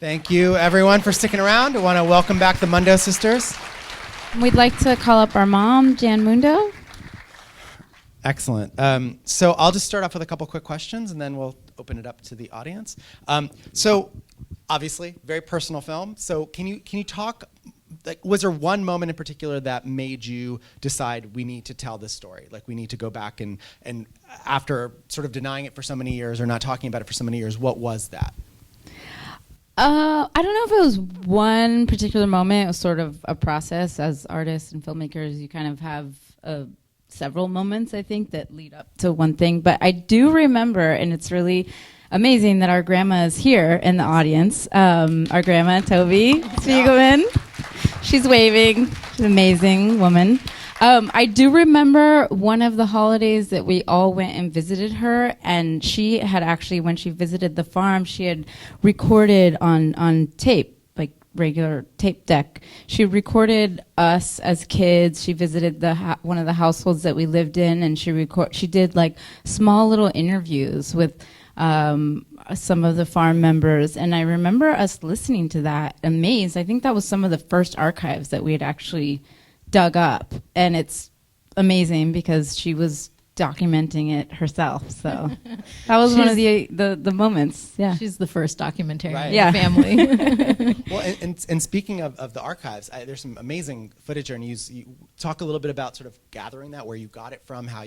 Thank you, everyone, for sticking around. I want to welcome back the Mundo sisters. We'd like to call up our mom, Jan Mundo. Excellent. So I'll just start off with a couple quick questions, and then we'll open it up to the audience. So obviously, very personal film. So can you talk? Like, was there one moment in particular that made you decide we need to tell this story? Like, we need to go back and after sort of denying it for so many years or not talking about it for so many years, what was that? I don't know if it was one particular moment. It was sort of a process. As artists and filmmakers, you kind of have several moments, I think, that lead up to one thing. But I do remember, and it's really amazing that our grandma is here in the audience. Our grandma, Toby Spiegelman. She's waving. She's an amazing woman. I do remember one of the holidays that we all went and visited her, and she had actually, when she visited the farm, she had recorded on tape, like regular tape deck. She recorded us as kids. She visited one of the households that we lived in, and she did like small little interviews with some of the farm members, and I remember us listening to that, amazed. I think that was some of the first archives that we had actually dug up, and it's amazing because she was documenting it herself. So that was one of the moments. Yeah, she's the first documentarian right. in the family. Well, and speaking of the archives, there's some amazing footage, and you talk a little bit about sort of gathering that, where you got it from, how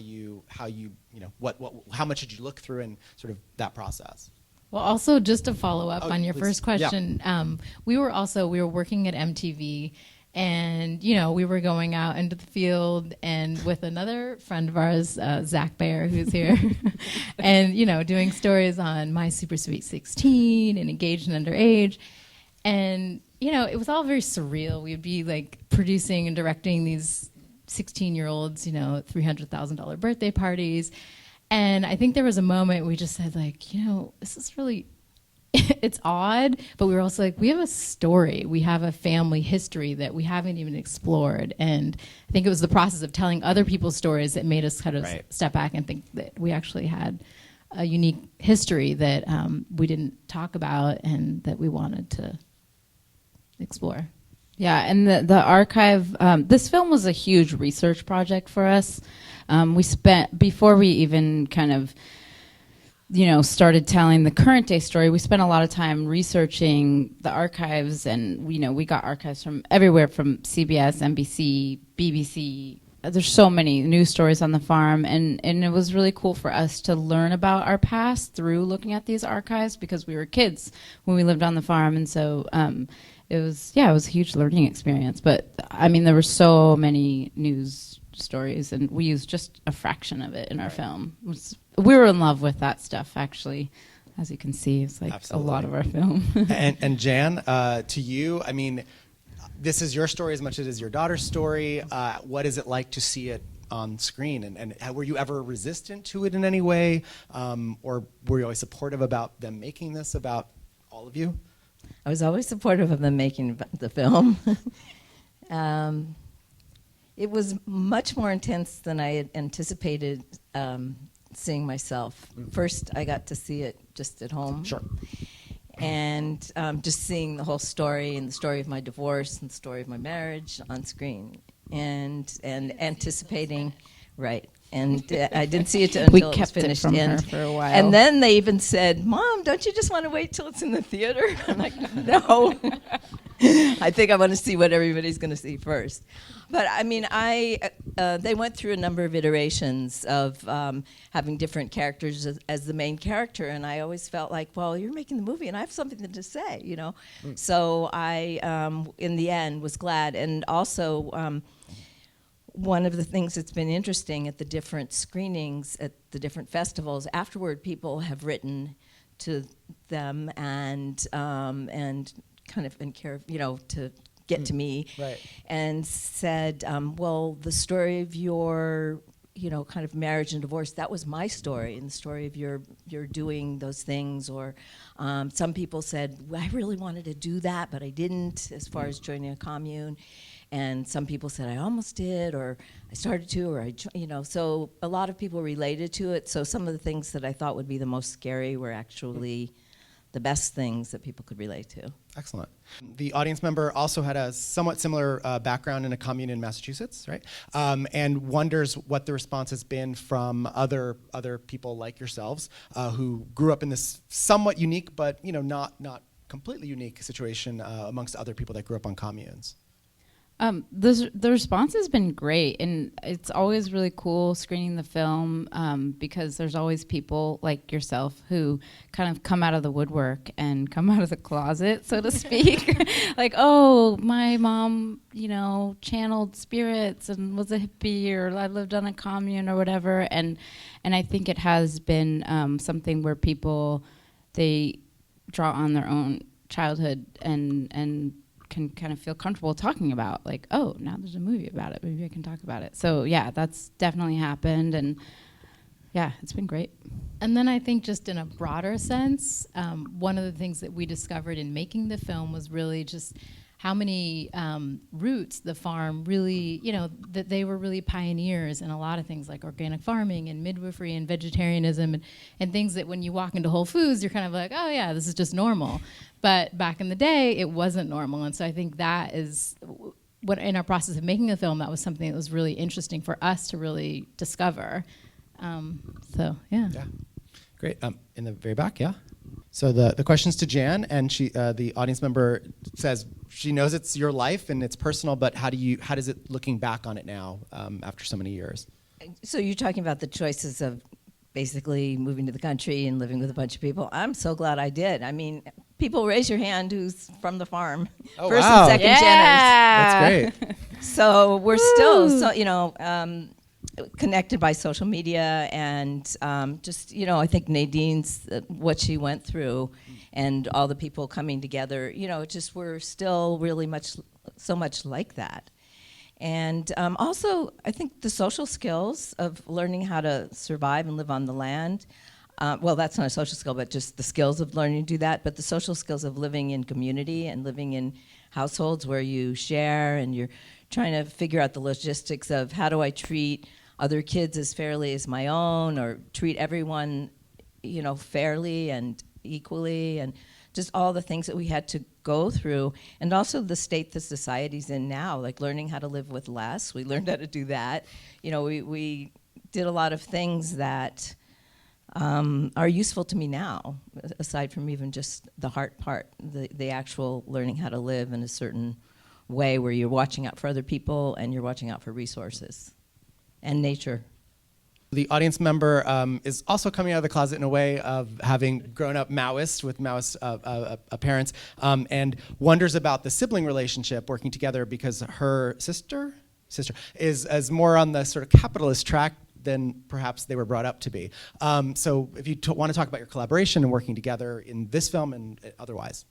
much did you look through, and sort of that process. Well, also just to follow up on your first question, yeah. we were working at MTV. And, we were going out into the field and with another friend of ours, Zach Baer, who's here, and, doing stories on My Super Sweet 16 and Engaged and Underage. And, it was all very surreal. We'd be like producing and directing these 16-year-olds, $300,000 birthday parties. And I think there was a moment we just said, like, this is really... it's odd, but we were also like, we have a story. We have a family history that we haven't even explored. And I think it was the process of telling other people's stories that made us kind of step back and think that we actually had a unique history that we didn't talk about and that we wanted to explore. Yeah, and the archive, this film was a huge research project for us. We spent, before we even kind of started telling the current day story, we spent a lot of time researching the archives, and we got archives from everywhere, from CBS, NBC, BBC. There's so many news stories on the farm, and it was really cool for us to learn about our past through looking at these archives, because we were kids when we lived on the farm, and so it was a huge learning experience. But I mean, there were so many news stories, and we used just a fraction of it in our film. We were in love with that stuff, actually. As you can see, it's like Absolutely. A lot of our film. and Jan, to you, I mean, this is your story as much as it is your daughter's story. What is it like to see it on screen? And were you ever resistant to it in any way? Or were you always supportive about them making this about all of you? I was always supportive of them making the film. It was much more intense than I had anticipated seeing myself. First, I got to see it just at home. Sure. And just seeing the whole story, and the story of my divorce and the story of my marriage on screen, and anticipating, right. And I didn't see it until it was finished. We kept it from her for a while. And then they even said, "Mom, don't you just want to wait till it's in the theater?" I'm like, no. I think I want to see what everybody's going to see first. But I mean, they went through a number of iterations of having different characters as the main character, and I always felt like, well, you're making the movie, and I have something to say, So I, in the end, was glad. And also, one of the things that's been interesting at the different screenings, at the different festivals, afterward, people have written to them and kind of in care, to get to me, right. And said, well, the story of your, kind of marriage and divorce, that was my story, and the story of your doing those things. Or some people said, well, I really wanted to do that, but I didn't, as far as joining a commune. And some people said, I almost did, or I started to, or so a lot of people related to it. So some of the things that I thought would be the most scary were actually the best things that people could relate to. Excellent. The audience member also had a somewhat similar background in a commune in Massachusetts, right? And wonders what the response has been from other people like yourselves who grew up in this somewhat unique, but not completely unique situation amongst other people that grew up on communes. The response has been great, and it's always really cool screening the film because there's always people like yourself who kind of come out of the woodwork and come out of the closet, so to speak. Like, oh, my mom, channeled spirits and was a hippie, or I lived on a commune or whatever. And I think it has been something where people, they draw on their own childhood and can kind of feel comfortable talking about, like, oh, now there's a movie about it, maybe I can talk about it. So yeah, that's definitely happened, and yeah, it's been great. And then I think just in a broader sense, one of the things that we discovered in making the film was really just how many roots the farm really, that they were really pioneers in a lot of things like organic farming and midwifery and vegetarianism and things that when you walk into Whole Foods, you're kind of like, oh yeah, this is just normal. But back in the day, it wasn't normal. And so I think that is what, in our process of making the film, that was something that was really interesting for us to really discover. So yeah. Yeah, great. In the very back, yeah. So the question's to Jan, and she, the audience member says she knows it's your life and it's personal, but how does it, looking back on it now after so many years? So you're talking about the choices of basically moving to the country and living with a bunch of people. I'm so glad I did. I mean, people raise your hand who's from the farm. Oh, First wow. and second That's great. So we're still, connected by social media and just, I think Nadine's, what she went through and all the people coming together, just we're still really so much like that. And also, I think the social skills of learning how to survive and live on the land, well, that's not a social skill, but just the skills of learning to do that, but the social skills of living in community and living in households where you share and you're trying to figure out the logistics of how do I treat other kids as fairly as my own, or treat everyone, fairly and equally, and just all the things that we had to go through, and also the state the society's in now, like learning how to live with less. We learned how to do that. We did a lot of things that are useful to me now, aside from even just the heart part, the actual learning how to live in a certain way where you're watching out for other people and you're watching out for resources and nature. The audience member is also coming out of the closet in a way of having grown up Maoist with Maoist parents, and wonders about the sibling relationship working together because her sister is more on the sort of capitalist track than perhaps they were brought up to be. So if you want to talk about your collaboration and working together in this film and otherwise.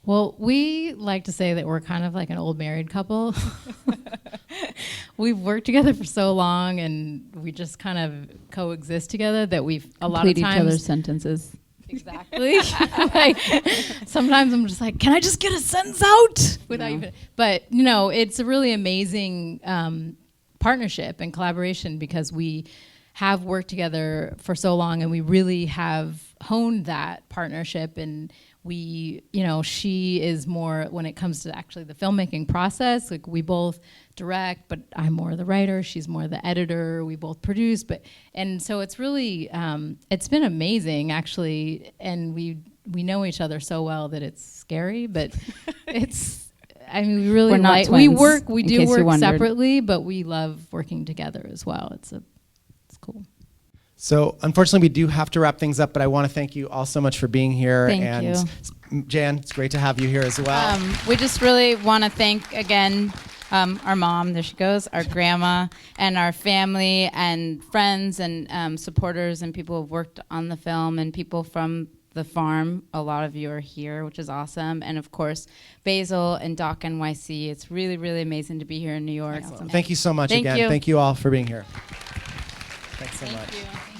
Well, we like to say that we're kind of like an old married couple. We've worked together for so long, and we just kind of coexist together that we've a lot of times complete each other's sentences. Exactly. Like, sometimes I'm just like, can I just get a sentence out without even? But it's a really amazing partnership and collaboration because we have worked together for so long, and we really have honed that partnership. And we, she is more when it comes to actually the filmmaking process. Like, we both direct, but I'm more the writer. She's more the editor. We both produce, and so it's really, it's been amazing actually. And we know each other so well that it's scary, but it's. I mean, we really like. We do work separately, but we love working together as well. It's cool. So unfortunately, we do have to wrap things up, but I want to thank you all so much for being here. Thank you. Jan, it's great to have you here as well. We just really want to thank again our mom, there she goes, our grandma, and our family and friends and supporters and people who've worked on the film and people from the farm. A lot of you are here, which is awesome. And of course, Basil and DOC NYC. It's really, really amazing to be here in New York. Thank you so much again. Thank you all for being here. Thanks so much. Thank you.